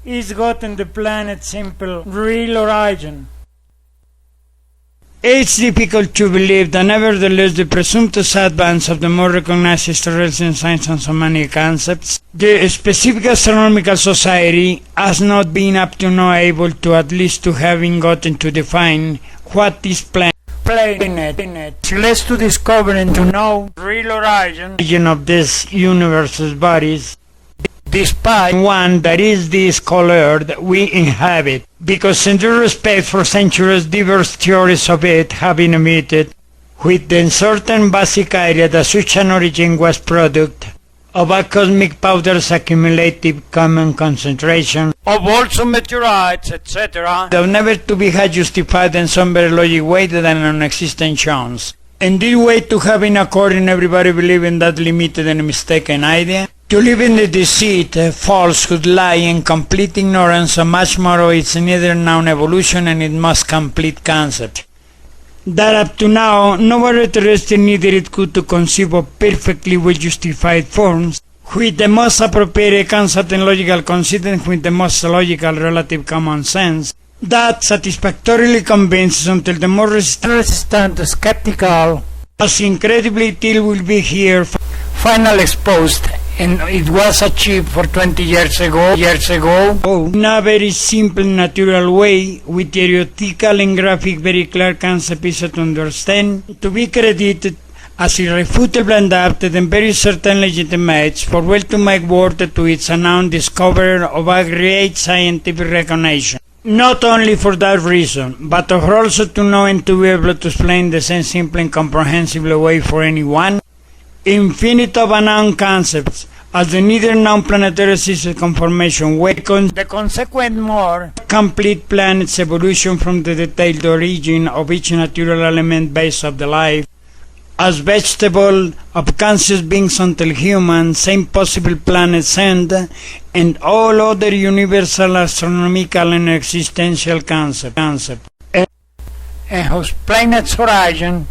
is gotten the planet's simple real origin. It's difficult to believe that nevertheless the presumptuous advance of the more recognized historical science and so many concepts, the specific astronomical society has not been up to now able to at least to having gotten to define what this planet less to discover and to know real origin of this universe's bodies, despite one that is this colored we inhabit, because in due respect for centuries diverse theories of it have been emitted, with the certain basic idea that such an origin was product of a cosmic powder's accumulative common concentration of also meteorites, etc., though never to be had justified in some very logic way than non-existent chance. In this way to having according everybody believing that limited and mistaken idea, to live in the deceit, falsehood, lie, and complete ignorance of much more of its neither known evolution and its most complete concept. That up to now, nobody interested neither it could to conceive of perfectly well justified forms, with the most appropriate concept and logical consistent with the most logical relative common sense, that satisfactorily convinces until the more resistant, skeptical, as incredibly till will be here finally exposed, and it was achieved for 20 years ago, in a very simple natural way, with theoretical and graphic very clear concept easy to understand, to be credited as irrefutable and adapted and very certain legitimate, for well to make worth to its unknown discoverer of a great scientific recognition. Not only for that reason, but also to know and to be able to explain the same simple and comprehensible way for anyone, infinite of unknown concepts, as the neither known planetary system conformation way, the consequent more complete planet's evolution from the detailed origin of each natural element base of the life, as vegetable of conscious beings until human, same possible planet's end, and all other universal astronomical and existential concept, and whose planet's origin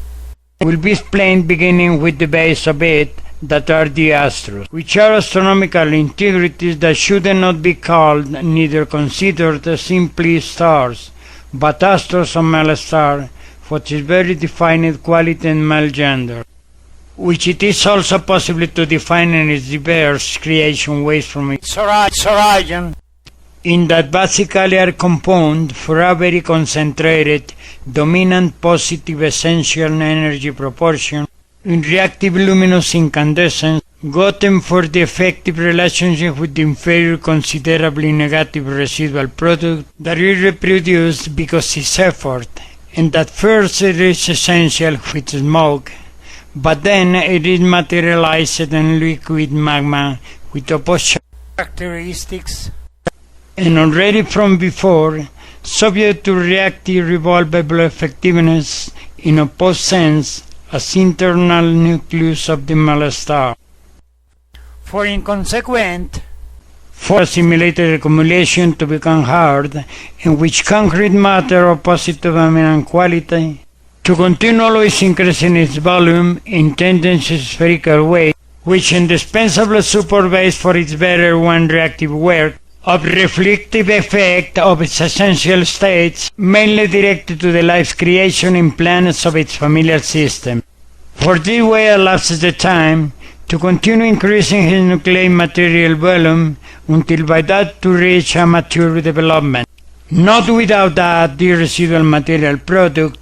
will be explained beginning with the base of it, that are the astros, which are astronomical integrities that should not be called neither considered simply stars, but astros or male star, which is very defined quality and male gender, which it is also possible to define in its diverse creation ways from its origin, in that basically are compound for a very concentrated, dominant positive essential energy proportion, in reactive luminous incandescence, gotten for the effective relationship with the inferior considerably negative residual product that is reproduced because its effort, and that first it is essential with smoke, but then it is materialized in liquid magma with opposite characteristics, and already from before, subject to reactive revolvable effectiveness in opposite sense as internal nucleus of the male star. For inconsequent, for assimilated accumulation to become hard, in which concrete matter of positive dominant quality, to continue always increasing its volume in tendency spherical way, which indispensable support base for its better one reactive work, of reflective effect of its essential states, mainly directed to the life's creation in planets of its familiar system. For this way elapses the time to continue increasing his nucleic material volume until by that to reach a mature development. Not without that the residual material product,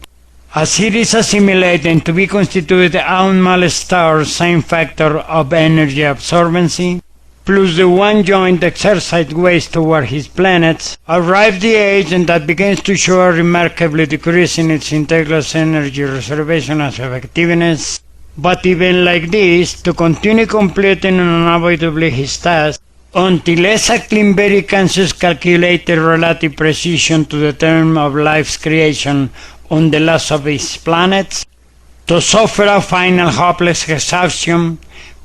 as it is assimilated to be constituted own male star same factor of energy absorbency, plus the one joint exercise waste toward his planets, arrives the age and that begins to show a remarkably decrease in its integral energy reservation as effectiveness, but even like this, to continue completing unavoidably his task, until exactly in very conscious calculated relative precision to the term of life's creation on the last of his planets, to suffer a final hopeless exhaustion,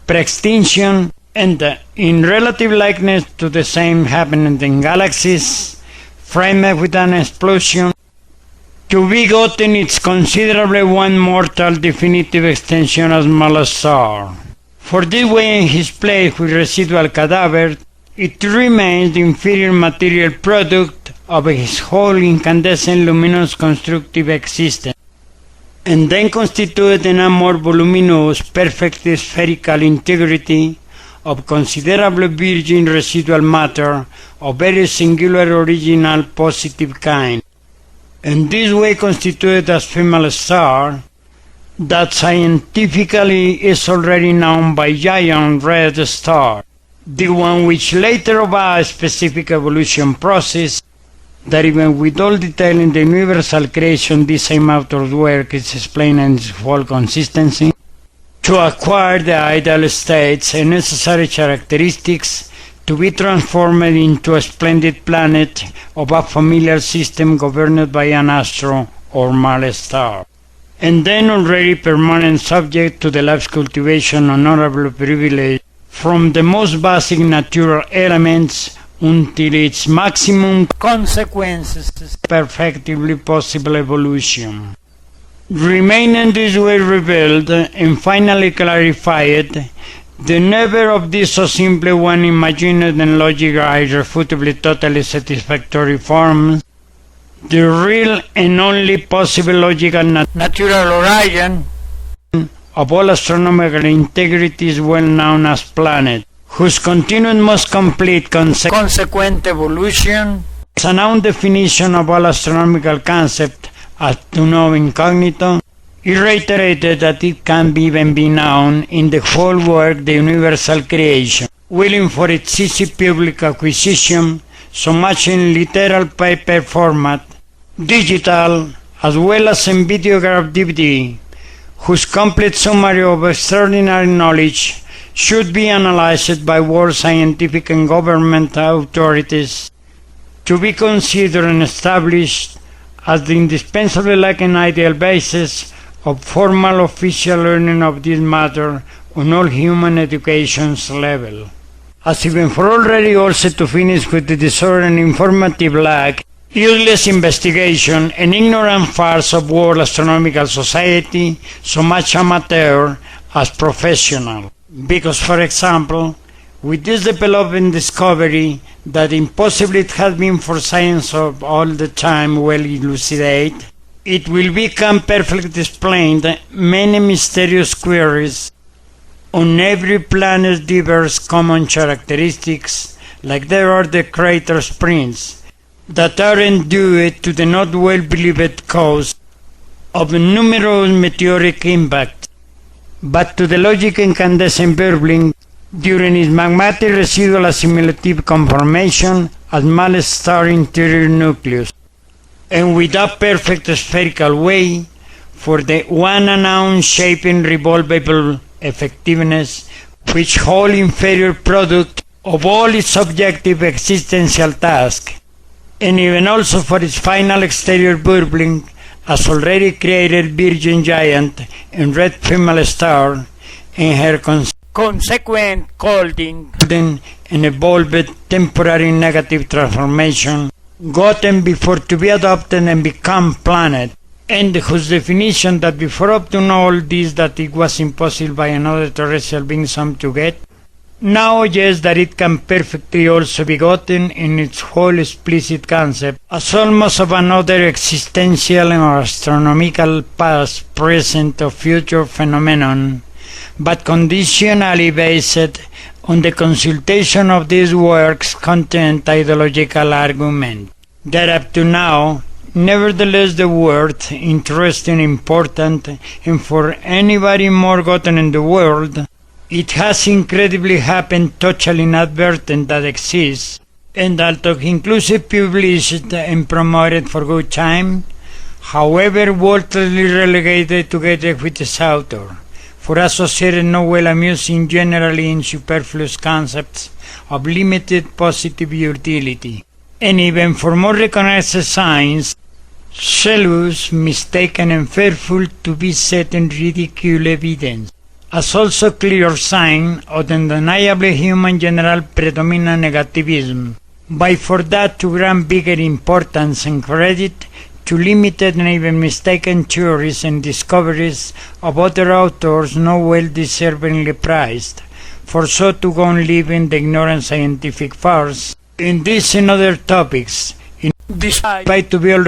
pre-extinction, and in relative likeness to the same happening in galaxies, framed with an explosion, to be gotten its considerably one mortal definitive extension as male star. For this way in his place with residual cadaver, it remains the inferior material product of his whole incandescent luminous constructive existence, and then constituted in a more voluminous, perfectly spherical integrity of considerable virgin residual matter of very singular original positive kind, and this way constituted a female star that scientifically is already known by giant red star, the one which later by a specific evolution process that even with all detail in the universal creation this same author's work is explained in its full consistency, to acquire the ideal states and necessary characteristics to be transformed into a splendid planet of a familiar system governed by an astro or male star, and then already permanent subject to the life's cultivation honorable privilege from the most basic natural elements until its maximum consequences, perfectly possible evolution. Remaining this way revealed and finally clarified, the never of this so simply one imagined and logical irrefutably totally satisfactory form, the real and only possible logical natural origin of all astronomical integrity is well known as planet, whose continued most complete consequent evolution is a known definition of all astronomical concept as to know incognito. He reiterated that it can even be known in the whole work the universal creation, willing for its easy public acquisition, so much in literal paper format, digital, as well as in VIDEOGRAPH DVD, whose complete summary of extraordinary knowledge should be analyzed by world scientific and government authorities to be considered and established as the indispensable like an ideal basis of formal official learning of this matter on all human education's level. As even for already also to finish with the disorder and informative lack, useless investigation and ignorant farce of World Astronomical Society, so much amateur as professional. Because, for example, with this developing discovery that impossibly it has been for science of all the time well elucidated, it will become perfectly explained many mysterious queries on every planet's diverse common characteristics, like there are the crater springs, that aren't due to the not well believed cause of numerous meteoric impacts, but to the logic incandescent burbling during its magmatic residual assimilative conformation as male star interior nucleus, and with a perfect spherical way for the one unknown shaping revolvable effectiveness, which whole inferior product of all its objective existential task, and even also for its final exterior burbling as already created virgin giant and red female star in her consequent golden and evolved temporary negative transformation gotten before to be adopted and become planet, and whose definition that before up to know all this that it was impossible by another terrestrial being some to get, now yes that it can perfectly also be gotten in its whole explicit concept as almost of another existential or astronomical past, present or future phenomenon, but conditionally based on the consultation of these works content ideological argument, that up to now, nevertheless the word interesting, important, and for anybody more gotten in the world, it has incredibly happened totally inadvertent that exists, and although inclusive published and promoted for good time, however woefully relegated together with its author, for associated no well amusing generally in superfluous concepts of limited positive utility, and even for more recognized signs, zealous, mistaken, and fearful to be set in ridicule evidence, as also clear sign of the undeniably human general predominant negativism, by for that to grant bigger importance and credit to limited and even mistaken theories and discoveries of other authors no well deservingly prized, for so to go on living the ignorant scientific farce. In this and other topics, despite to be